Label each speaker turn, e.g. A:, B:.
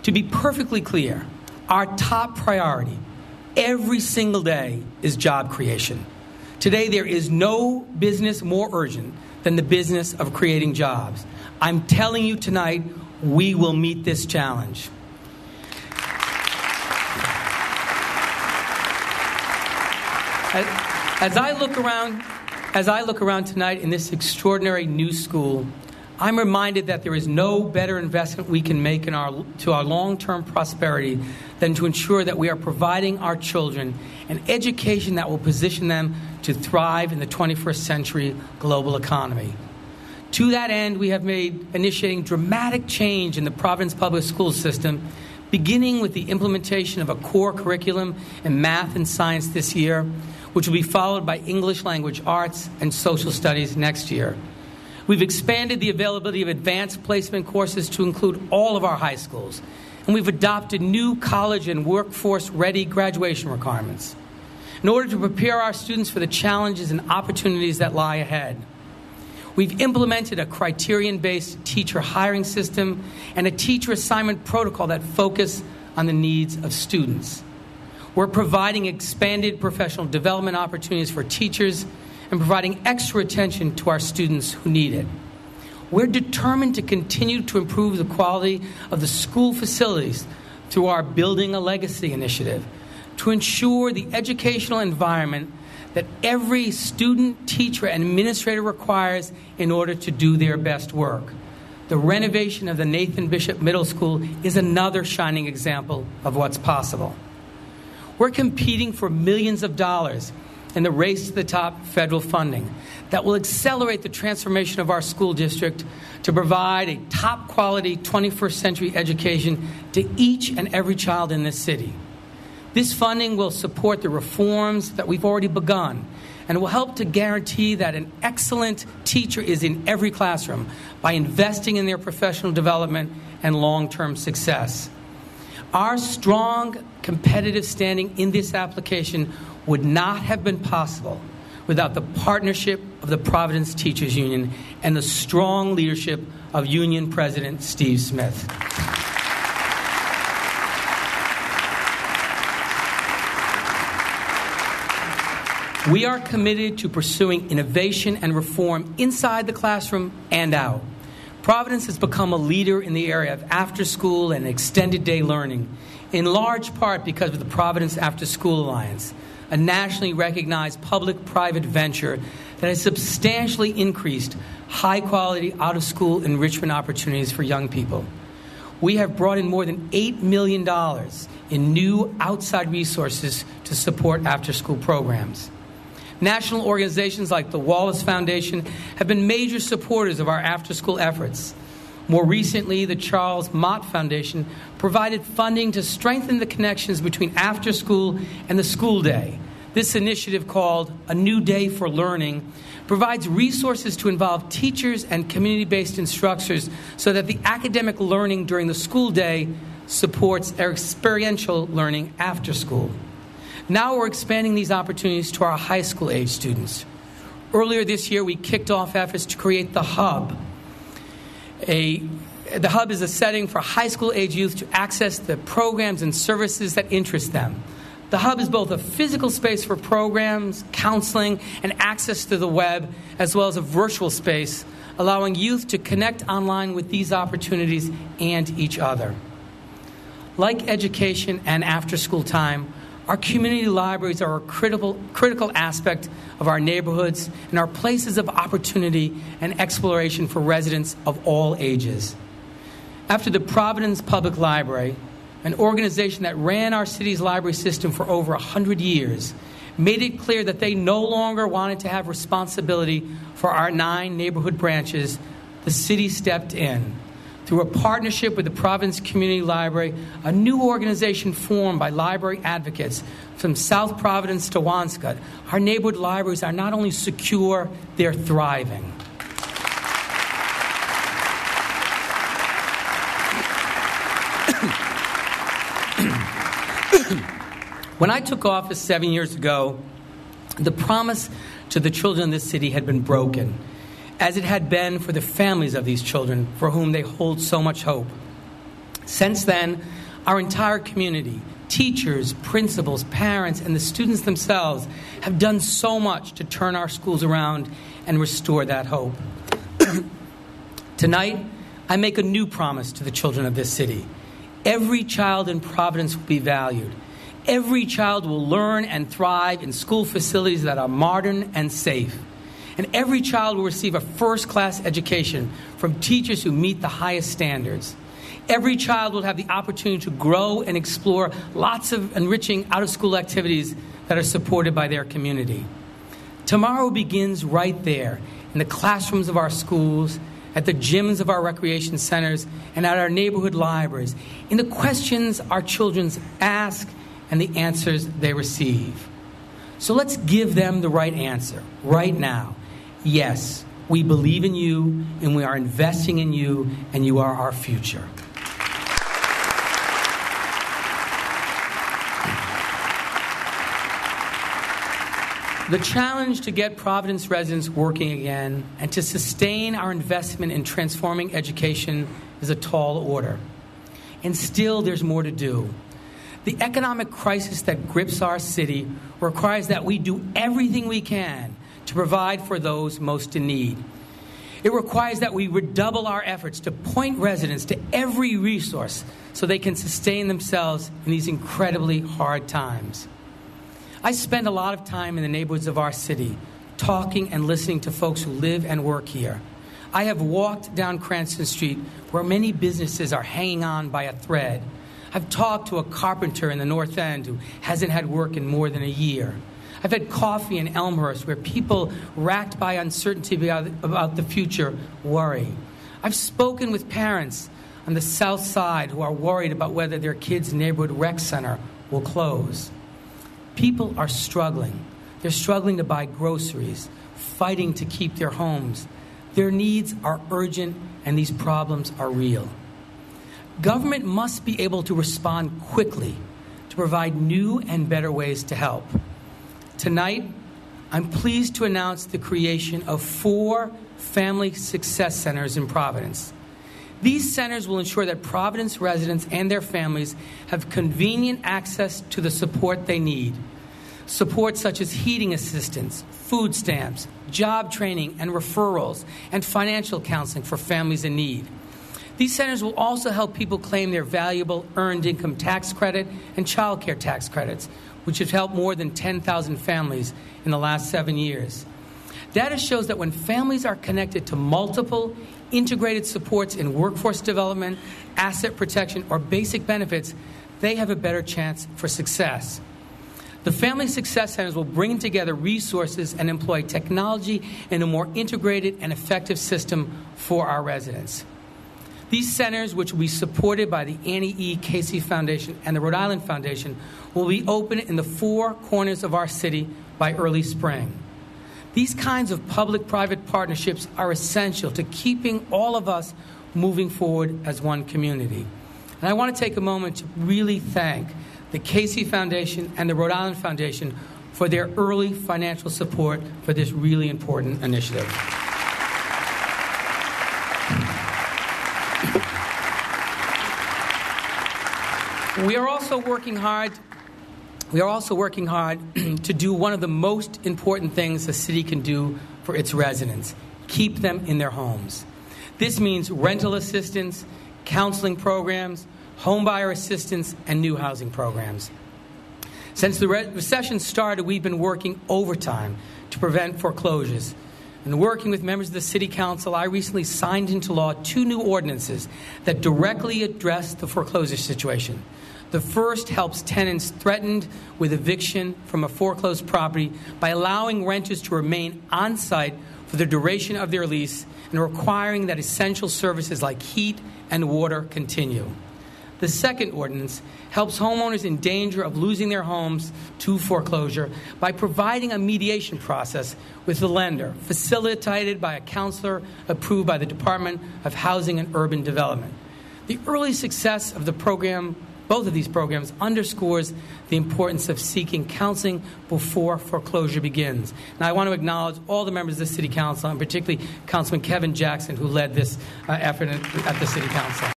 A: To be perfectly clear, our top priority every single day is job creation. Today, there is no business more urgent than the business of creating jobs. I'm telling you tonight, we will meet this challenge. As I look around tonight in this extraordinary new school, I'm reminded that there is no better investment we can make to our long-term prosperity than to ensure that we are providing our children an education that will position them to thrive in the 21st century global economy. To that end, we have made initiating dramatic change in the Providence Public School system, beginning with the implementation of a core curriculum in math and science this year, which will be followed by English language arts and social studies next year. We've expanded the availability of advanced placement courses to include all of our high schools, and we've adopted new college and workforce-ready graduation requirements in order to prepare our students for the challenges and opportunities that lie ahead. We've implemented a criterion-based teacher hiring system and a teacher assignment protocol that focus on the needs of students. We're providing expanded professional development opportunities for teachers and providing extra attention to our students who need it. We're determined to continue to improve the quality of the school facilities through our Building a Legacy initiative to ensure the educational environment that every student, teacher, and administrator requires in order to do their best work. The renovation of the Nathan Bishop Middle School is another shining example of what's possible. We're competing for millions of dollars in the race to the top federal funding that will accelerate the transformation of our school district to provide a top-quality 21st century education to each and every child in this city. This funding will support the reforms that we've already begun and will help to guarantee that an excellent teacher is in every classroom by investing in their professional development and long-term success. Our strong competitive standing in this application would not have been possible without the partnership of the Providence Teachers Union and the strong leadership of Union President Steve Smith. We are committed to pursuing innovation and reform inside the classroom and out. Providence has become a leader in the area of after-school and extended day learning, in large part because of the Providence After School Alliance, a nationally recognized public-private venture that has substantially increased high-quality out-of-school enrichment opportunities for young people. We have brought in more than $8 million in new outside resources to support after-school programs. National organizations like the Wallace Foundation have been major supporters of our after-school efforts. More recently, the Charles Mott Foundation provided funding to strengthen the connections between after-school and the school day. This initiative, called A New Day for Learning, provides resources to involve teachers and community-based instructors so that the academic learning during the school day supports experiential learning after school. Now we're expanding these opportunities to our high school age students. Earlier this year, we kicked off efforts to create the Hub. The Hub is a setting for high school age youth to access the programs and services that interest them. The Hub is both a physical space for programs, counseling, and access to the web, as well as a virtual space, allowing youth to connect online with these opportunities and each other. Like education and after-school time, our community libraries are a critical aspect of our neighborhoods and are places of opportunity and exploration for residents of all ages. After the Providence Public Library, an organization that ran our city's library system for over 100 years, made it clear that they no longer wanted to have responsibility for our 9 neighborhood branches, the city stepped in. Through a partnership with the Providence Community Library, a new organization formed by library advocates from South Providence to Wanscott, our neighborhood libraries are not only secure, they're thriving. When I took office 7 years ago, the promise to the children in this city had been broken, as it had been for the families of these children for whom they hold so much hope. Since then, our entire community, teachers, principals, parents, and the students themselves have done so much to turn our schools around and restore that hope. Tonight, I make a new promise to the children of this city. Every child in Providence will be valued. Every child will learn and thrive in school facilities that are modern and safe. And every child will receive a first-class education from teachers who meet the highest standards. Every child will have the opportunity to grow and explore lots of enriching out-of-school activities that are supported by their community. Tomorrow begins right there in the classrooms of our schools, at the gyms of our recreation centers, and at our neighborhood libraries, in the questions our children ask and the answers they receive. So let's give them the right answer right now. Yes, we believe in you, and we are investing in you, and you are our future. The challenge to get Providence residents working again and to sustain our investment in transforming education is a tall order. And still, there's more to do. The economic crisis that grips our city requires that we do everything we can to provide for those most in need. It requires that we redouble our efforts to point residents to every resource so they can sustain themselves in these incredibly hard times. I spend a lot of time in the neighborhoods of our city, talking and listening to folks who live and work here. I have walked down Cranston Street, where many businesses are hanging on by a thread. I've talked to a carpenter in the North End who hasn't had work in more than a year. I've had coffee in Elmhurst, where people racked by uncertainty about the future worry. I've spoken with parents on the South Side who are worried about whether their kids' neighborhood rec center will close. People are struggling. They're struggling to buy groceries, fighting to keep their homes. Their needs are urgent, and these problems are real. Government must be able to respond quickly to provide new and better ways to help. Tonight, I'm pleased to announce the creation of 4 Family Success Centers in Providence. These centers will ensure that Providence residents and their families have convenient access to the support they need. Support such as heating assistance, food stamps, job training and referrals, and financial counseling for families in need. These centers will also help people claim their valuable earned income tax credit and child care tax credits, which have helped more than 10,000 families in the last 7 years. Data shows that when families are connected to multiple integrated supports in workforce development, asset protection, or basic benefits, they have a better chance for success. The Family Success Centers will bring together resources and employ technology in a more integrated and effective system for our residents. These centers, which will be supported by the Annie E. Casey Foundation and the Rhode Island Foundation, will be open in the 4 corners of our city by early spring. These kinds of public-private partnerships are essential to keeping all of us moving forward as one community. And I want to take a moment to really thank the Casey Foundation and the Rhode Island Foundation for their early financial support for this really important initiative. We are also working hard to do one of the most important things a city can do for its residents: keep them in their homes. This means rental assistance, counseling programs, homebuyer assistance, and new housing programs. Since the recession started, we've been working overtime to prevent foreclosures. And working with members of the City Council, I recently signed into law 2 new ordinances that directly address the foreclosure situation. The first helps tenants threatened with eviction from a foreclosed property by allowing renters to remain on site for the duration of their lease and requiring that essential services like heat and water continue. The second ordinance helps homeowners in danger of losing their homes to foreclosure by providing a mediation process with the lender, facilitated by a counselor approved by the Department of Housing and Urban Development. The early success of the program, both of these programs, underscores the importance of seeking counseling before foreclosure begins. Now, I want to acknowledge all the members of the City Council, and particularly Councilman Kevin Jackson, who led this effort at the City Council.